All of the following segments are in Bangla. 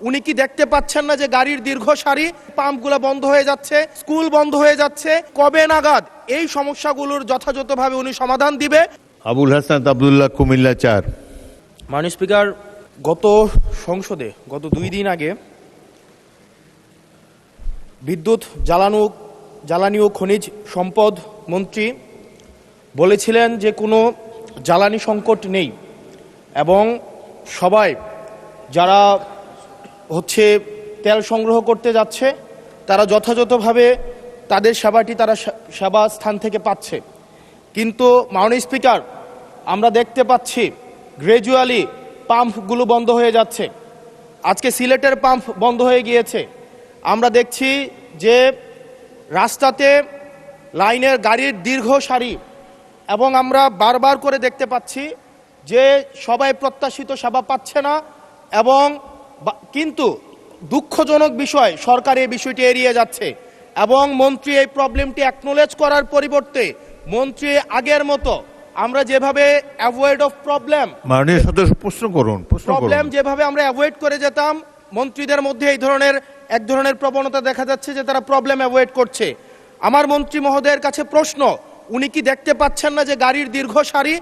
উনি কি দেখতে পাচ্ছেন না যে গাড়ির দীর্ঘ সারি, পাম্পগুলো বন্ধ হয়ে যাচ্ছে, স্কুল বন্ধ হয়ে যাচ্ছে? কবে নাগাদ এই সমস্যাগুলোর যথাযথভাবে উনি সমাধান দিবে? আবুল হাসান আব্দুল্লাহ, কুমিল্লা 4। মাননীয় স্পিকার, গত সংসদে গত 2 দিন আগে বিদ্যুৎ জ্বালানি ও খনিজ সম্পদ মন্ত্রী বলেছিলেন যে কোনো জ্বালানি সংকট নেই এবং সবাই যারা তেল সংগ্রহ করতে যাচ্ছে তারা যথাযথভাবে তাদের সেবা স্থান থেকে পাচ্ছে। কিন্তু মাননীয় স্পিকার, আমরা দেখতে পাচ্ছি গ্র্যাজুয়ালি পাম্পগুলো বন্ধ হয়ে যাচ্ছে। আজকে সিলেটের পাম্প বন্ধ হয়ে গিয়েছে। আমরা দেখছি যে রাস্তাতে লাইনের গাড়ির দীর্ঘ সারি এবং আমরা বারবার করে দেখতে পাচ্ছি যে সবাই প্রত্যাশিত সেবা পাচ্ছে না। এবং কিন্তু দুঃখজনক বিষয়, সরকার এই বিষয়টি এড়িয়ে যাচ্ছে এবং মন্ত্রী এই প্রবলেমটি অ্যাকনোলেজ করার পরিবর্তে মন্ত্রী আগের মতো আমরা যেভাবে অ্যাভয়েড অফ প্রবলেম, মাননীয় সদস্য প্রবলেম যেভাবে আমরা অ্যাভয়েড করে যেতাম, মন্ত্রীদের মধ্যে এক ধরনের প্রবণতা দেখা যাচ্ছে যে তারা প্রবলেম অ্যাভয়েড করছে। আমার মন্ত্রী মহোদয়ের কাছে প্রশ্ন, উনি কি দেখতে পাচ্ছেন না যে গাড়ির দীর্ঘ সারি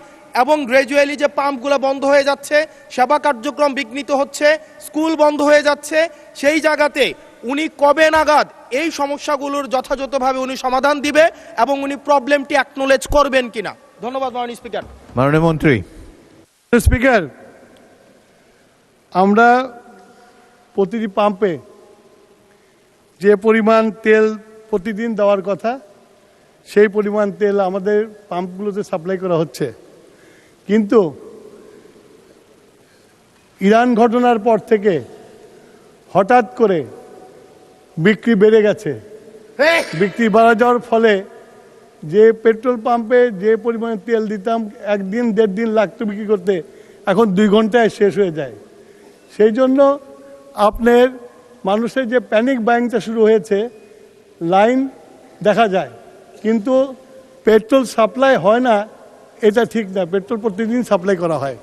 এবং গ্র্যাজুয়ালি যে পাম্পগুলো বন্ধ হয়ে যাচ্ছে, সেবা কার্যক্রম বিঘ্নিত হচ্ছে, স্কুল বন্ধ হয়ে যাচ্ছে? সেই জায়গাতে উনি কবে নাগাদ এই সমস্যাগুলোর যথাযথভাবে উনি সমাধান দিবে এবং উনি প্রবলেমটি অ্যাকনোলেজ করবেন কিনা? ধন্যবাদ মাননীয় স্পিকার। মাননীয় মন্ত্রী। স্পিকার, আমরা প্রতিটি পাম্পে যে পরিমাণ তেল প্রতিদিন দেওয়ার কথা সেই পরিমাণ তেল আমাদের পাম্পগুলোতে সাপ্লাই করা হচ্ছে, কিন্তু ইরান ঘটনার পর থেকে হঠাৎ করে বিক্রি বেড়ে গেছে। বিক্রি বাড়া যাওয়ার ফলে যে পেট্রোল পাম্পে যে পরিমাণে তেল দিতাম 1 দিন 1.5 দিন লাগতো বিক্রি করতে, এখন 2 ঘন্টায় শেষ হয়ে যায়। সেই জন্য আপনার মানুষের যে প্যানিক বাইংটা শুরু হয়েছে, লাইন দেখা যায় কিন্তু পেট্রোল সাপ্লাই হয় না, এটা ঠিক না। পেট্রোল প্রতিদিন সাপ্লাই করা হয়।